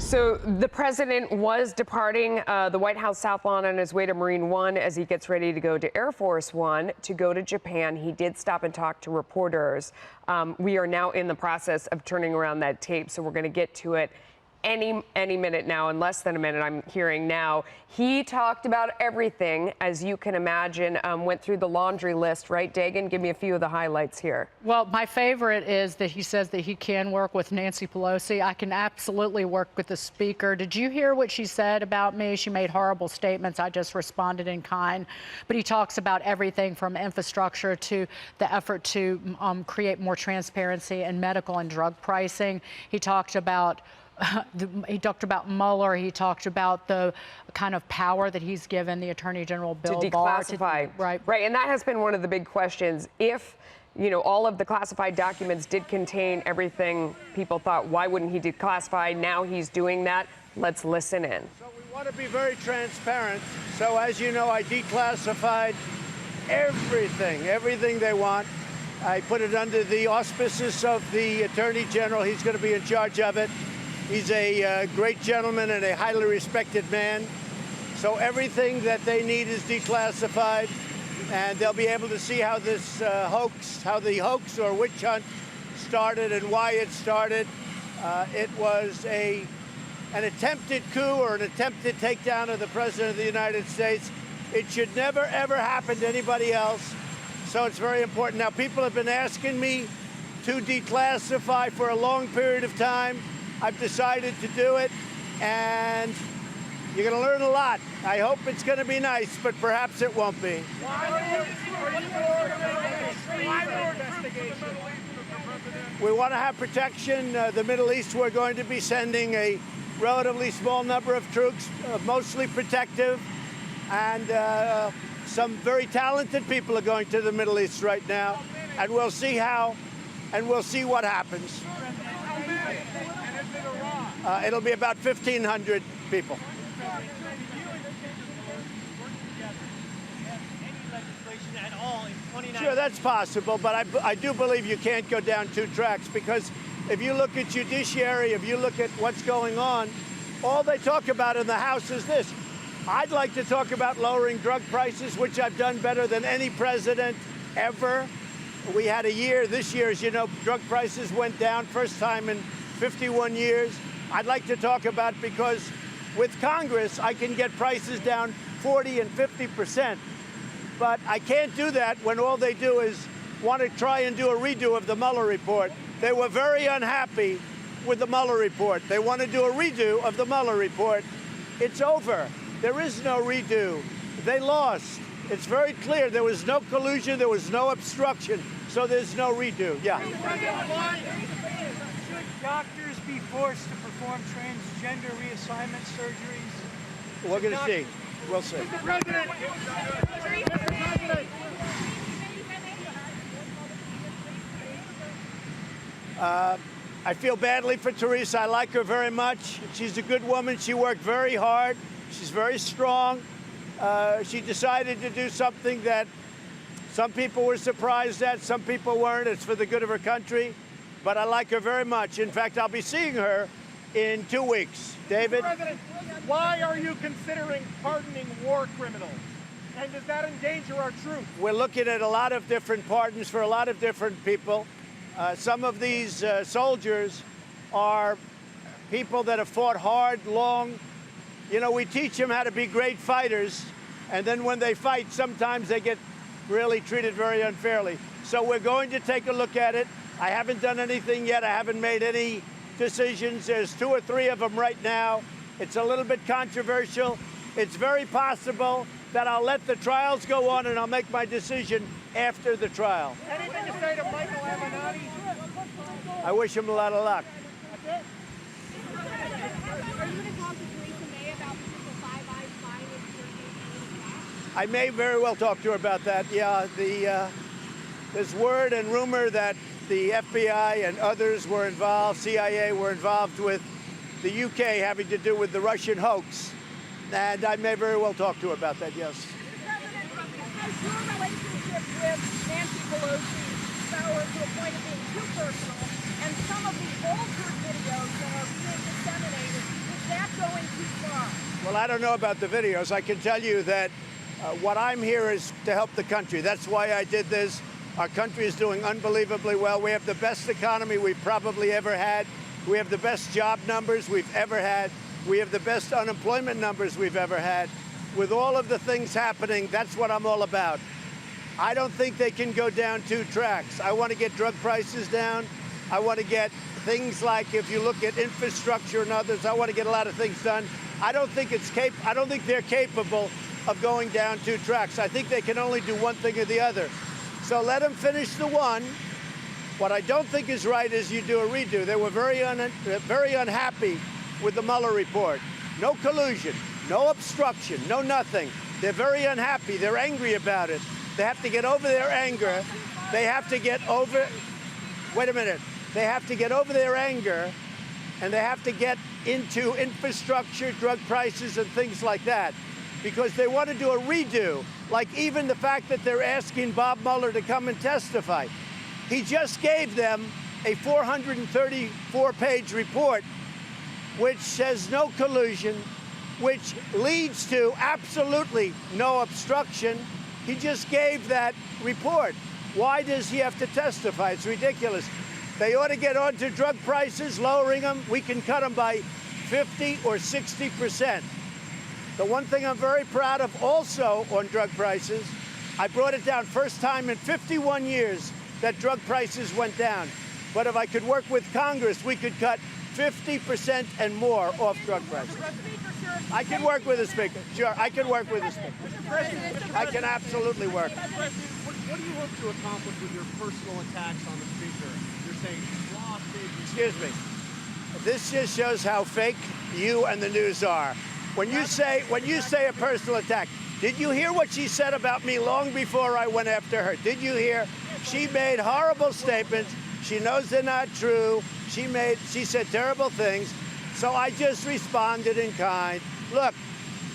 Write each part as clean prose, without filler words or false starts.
So the president was departing the White House South Lawn on his way to Marine One as he gets ready to go to Air Force One to go to Japan. He did stop and talk to reporters. We are now in the process of turning around that tape, so we're going to get to it any minute now, in less than a minute, I'm hearing now. He talked about everything, as you can imagine, went through the laundry list, right, Dagan? Give me a few of the highlights here. Well, my favorite is that he says that he can work with Nancy Pelosi. I can absolutely work with the speaker. Did you hear what she said about me? She made horrible statements. I just responded in kind. But he talks about everything from infrastructure to the effort to create more transparency in medical and drug pricing. He talked about Mueller. He talked about the kind of power that he's given the Attorney General Bill Barr to declassify. Right. And that has been one of the big questions. If, you know, all of the classified documents did contain everything people thought, why wouldn't he declassify? Now he's doing that. Let's listen in. So we want to be very transparent. So as you know, I declassified everything they want. I put it under the auspices of the Attorney General. He's going to be in charge of it. He's a great gentleman and a highly respected man. So everything that they need is declassified, and they'll be able to see how this how the hoax or witch hunt started and why it started. It was an attempted coup or an attempted takedown of the President of the United States. It should never, ever happen to anybody else. So it's very important. Now, people have been asking me to declassify for a long period of time. I've decided to do it, and you're going to learn a lot. I hope it's going to be nice, but perhaps it won't be. We want to have protection. The Middle East, we're going to be sending a relatively small number of troops, mostly protective, and some very talented people are going to the Middle East right now, and we'll see how, and we'll see what happens. It'll be about 1,500 people. Sure, that's possible, but I do believe you can't go down two tracks, because if you look at judiciary, if you look at what's going on, all they talk about in the House is this. I'd like to talk about lowering drug prices, which I've done better than any president ever. We had a year, this year, as you know, drug prices went down, first time in 51 years. I'd like to talk about, because with Congress, I can get prices down 40 and 50%. But I can't do that when all they do is want to try and do a redo of the Mueller report. They were very unhappy with the Mueller report. They want to do a redo of the Mueller report. It's over. There is no redo. They lost. It's very clear. There was no collusion. There was no obstruction. So there's no redo. Yeah. Should doctors be forced to perform transgender reassignment surgeries? We're going to see. We'll see. Mr. President. I feel badly for Teresa. I like her very much. She's a good woman. She worked very hard. She's very strong. She decided to do something that some people were surprised at. Some people weren't. It's for the good of her country. But I like her very much. In fact, I'll be seeing her in 2 weeks. David? President, why are you considering pardoning war criminals? And does that endanger our troops? We're looking at a lot of different pardons for a lot of different people. Some of these soldiers are people that have fought hard, long. You know, we teach them how to be great fighters, and then when they fight, sometimes they get really treated very unfairly. So we're going to take a look at it. I haven't done anything yet. I haven't made any decisions. There's 2 or 3 of them right now. It's a little bit controversial. It's very possible that I'll let the trials go on and I'll make my decision after the trial. Anything to say to Michael Avenatti? I wish him a lot of luck. Are you going to talk to Teresa May about the Five Eyes finding her? I may very well talk to her about that. Yeah, there's word and rumor that the FBI and others were involved, CIA were involved with the UK having to do with the Russian hoax. And I may very well talk to her about that, yes. Has your relationship with Nancy Pelosi soured to a point of being too personal, and some of the altered videos that are being disseminated, which Well, I don't know about the videos. I can tell you that what I'm here is to help the country. That's why I did this. Our country is doing unbelievably well. We have the best economy we've probably ever had. We have the best job numbers we've ever had. We have the best unemployment numbers we've ever had. With all of the things happening, that's what I'm all about. I don't think they can go down two tracks. I want to get drug prices down. I want to get things like, if you look at infrastructure and others, I want to get a lot of things done. I don't think they're capable of going down two tracks. I think they can only do one thing or the other. So let them finish the one. What I don't think is right is you do a redo. They were very unhappy with the Mueller report. No collusion, no obstruction, no nothing. They're very unhappy. They're angry about it. They have to get over their anger. They have to get over, wait a minute. They have to get over their anger, and they have to get into infrastructure, drug prices, and things like that, because they want to do a redo, like even the fact that they're asking Bob Mueller to come and testify. He just gave them a 434-page report, which says no collusion, which leads to absolutely no obstruction. He just gave that report. Why does he have to testify? It's ridiculous. They ought to get on to drug prices, lowering them. We can cut them by 50 or 60%. The one thing I'm very proud of also on drug prices, I brought it down. First time in 51 years that drug prices went down. But if I could work with Congress, we could cut 50% and more off drug prices. I can work with a speaker. Sure, I can work with a speaker. I can absolutely work. What do you hope to accomplish with your personal attacks on the speaker? You're saying blah, big. Excuse me. This just shows how fake you and the news are. When you say a personal attack, did you hear what she said about me long before I went after her? Did you hear? She made horrible statements. She knows they're not true. She said terrible things. So I just responded in kind. Look,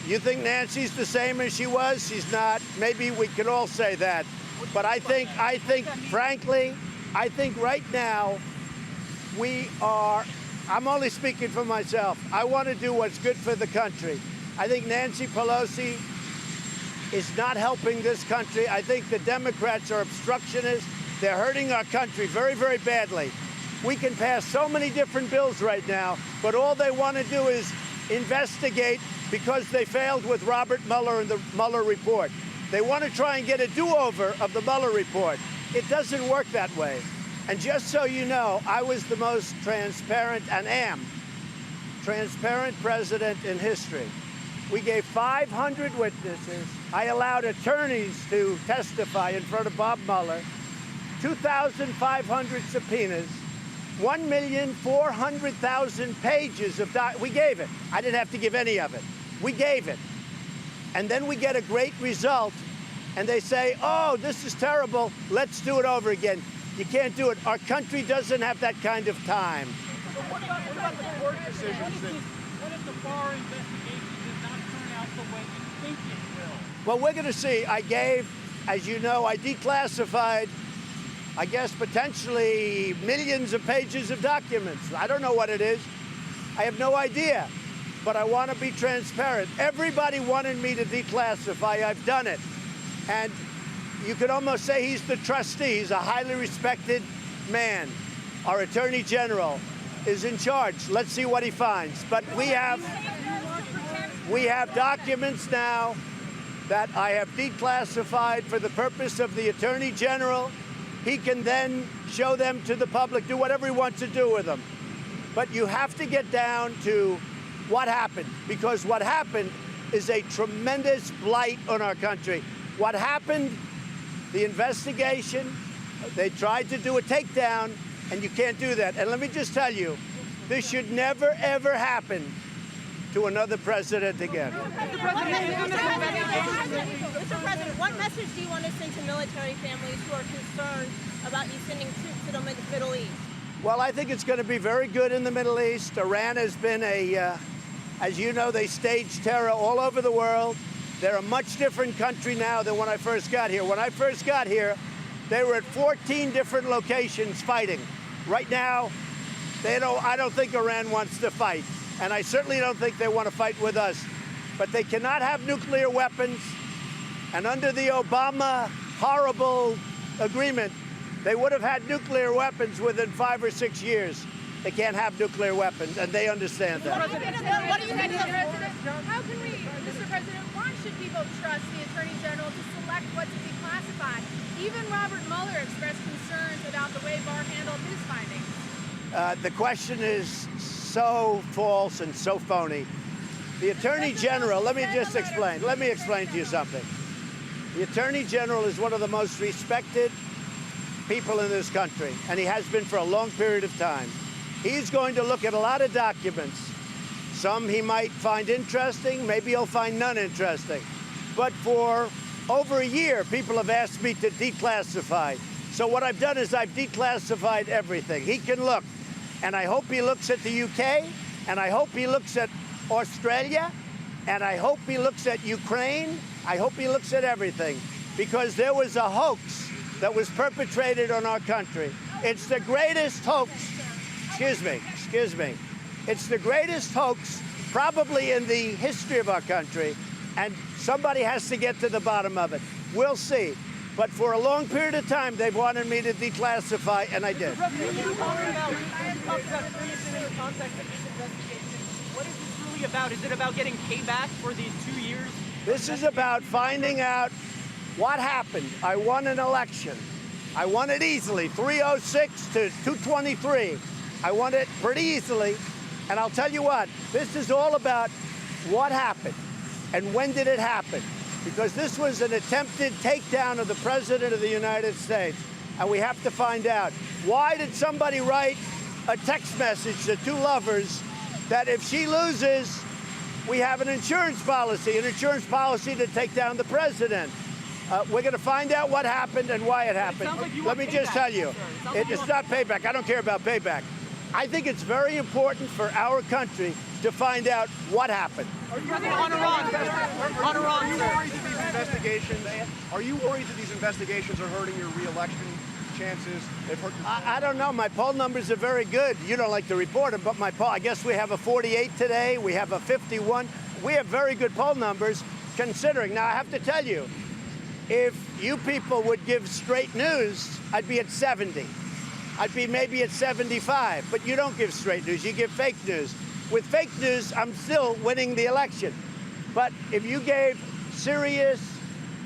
you think Nancy's the same as she was? She's not. Maybe we could all say that. But I think, frankly, I think right now I'm only speaking for myself. I want to do what's good for the country. I think Nancy Pelosi is not helping this country. I think the Democrats are obstructionists. They're hurting our country very, very badly. We can pass so many different bills right now, but all they want to do is investigate because they failed with Robert Mueller and the Mueller report. They want to try and get a do-over of the Mueller report. It doesn't work that way. And just so you know, I was the most transparent and am transparent president in history. We gave 500 witnesses. I allowed attorneys to testify in front of Bob Mueller, 2,500 subpoenas, 1,400,000 pages of we gave it. I didn't have to give any of it. We gave it. And then we get a great result, and they say, oh, this is terrible. Let's do it over again. You can't do it. Our country doesn't have that kind of time. What about the court decisions? What if the bar investigation does not turn out the way you think it will? Well, we're going to see. I gave, as you know, I declassified, I guess, potentially millions of pages of documents. I don't know what it is. I have no idea. But I want to be transparent. Everybody wanted me to declassify. I've done it. And you could almost say he's the trustee. He's a highly respected man. Our Attorney General is in charge. Let's see what he finds. But we have documents now that I have declassified for the purpose of the Attorney General. He can then show them to the public, do whatever he wants to do with them. But you have to get down to what happened, because what happened is a tremendous blight on our country. What happened, the investigation, they tried to do a takedown, and you can't do that. And let me just tell you, this should never, ever happen to another president again. Mr. President, what message do you want to send to military families who are concerned about you sending troops to the Middle East? Well, I think it's going to be very good in the Middle East. Iran has been as you know, they stage terror all over the world. They're a much different country now than when I first got here. When I first got here, they were at 14 different locations fighting. Right now, I don't think Iran wants to fight. And I certainly don't think they want to fight with us. but they cannot have nuclear weapons. And under the Obama horrible agreement, they would have had nuclear weapons within 5 or 6 years. They can't have nuclear weapons, and they understand that. What do you think of How can we, Mr. President, why should people trust the Attorney General to select what to declassify? Even Robert Mueller expressed concerns about the way Barr handled his findings. The question is so false and so phony. The Attorney General, let me just explain. Let me explain to you something. The Attorney General is one of the most respected people in this country, and he has been for a long period of time. He's going to look at a lot of documents. Some he might find interesting, maybe he'll find none interesting. But for over a year, people have asked me to declassify. So what I've done is I've declassified everything. He can look, and I hope he looks at the UK, and I hope he looks at Australia, and I hope he looks at Ukraine. I hope he looks at everything, because there was a hoax that was perpetrated on our country. It's the greatest hoax, excuse me. It's the greatest hoax probably in the history of our country, and somebody has to get to the bottom of it. We'll see. But for a long period of time, they've wanted me to declassify, and I did. What is this really about? Is it about getting payback for these 2 years? This is about finding out what happened. I won an election. I won it easily, 306 to 223. I won it pretty easily. And I'll tell you what, this is all about what happened and when did it happen. Because this was an attempted takedown of the President of the United States. And we have to find out, why did somebody write a text message to two lovers that if she loses, we have an insurance policy to take down the president? We're going to find out what happened and why it happened. Let me just tell you, it's not payback. I don't care about payback. I think it's very important for our country to find out what happened. On Iran, Are you worried that these investigations are hurting your re-election chances? I don't know. My poll numbers are very good. You don't like to report them, but my poll, I guess we have a 48 today. We have a 51. We have very good poll numbers considering. Now, I have to tell you, if you people would give straight news, I'd be at 70. I'd be maybe at 75, but you don't give straight news, you give fake news. With fake news, I'm still winning the election. But if you gave serious,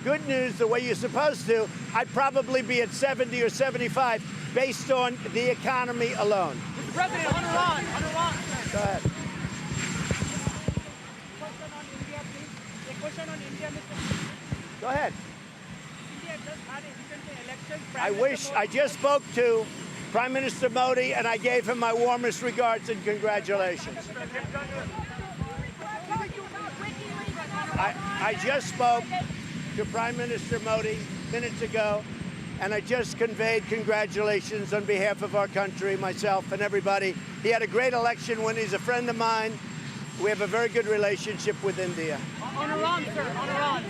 good news the way you're supposed to, I'd probably be at 70 or 75 based on the economy alone. Mr. President, on Iran. Go ahead. A question on India, Mr. Go ahead. India just had a recent election. I wish, I just spoke to Prime Minister Modi, and I gave him my warmest regards and congratulations. I just spoke to Prime Minister Modi minutes ago, and I just conveyed congratulations on behalf of our country, myself and everybody. He had a great election when he's a friend of mine. We have a very good relationship with India. On Iran, sir, on Iran.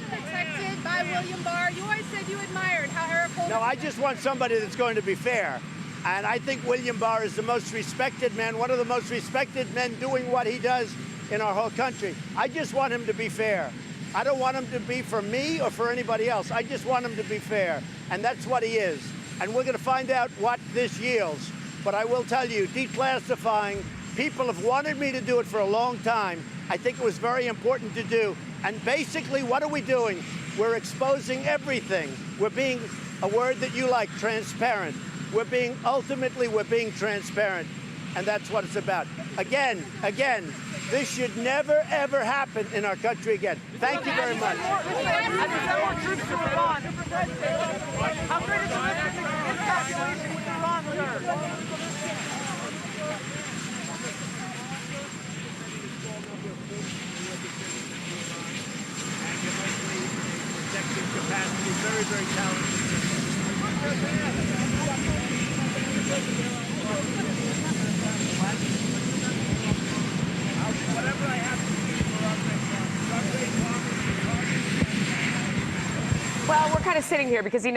Protected by William Barr. You always said you admired how Eric Holder... No, I just want somebody that's going to be fair. And I think William Barr is the most respected man, one of the most respected men doing what he does in our whole country. I just want him to be fair. I don't want him to be for me or for anybody else. I just want him to be fair. And that's what he is. And we're going to find out what this yields. But I will tell you, declassifying, people have wanted me to do it for a long time. I think it was very important to do. And basically, what are we doing? We're exposing everything. We're being, a word that you like, transparent. We're being transparent. And that's what it's about. Again, this should never, ever happen in our country again. Thank you very much. How great is the calculation with Iran, sir? Capacity, very, very talented. Whatever I have to do for our Well, we're kind of sitting here because he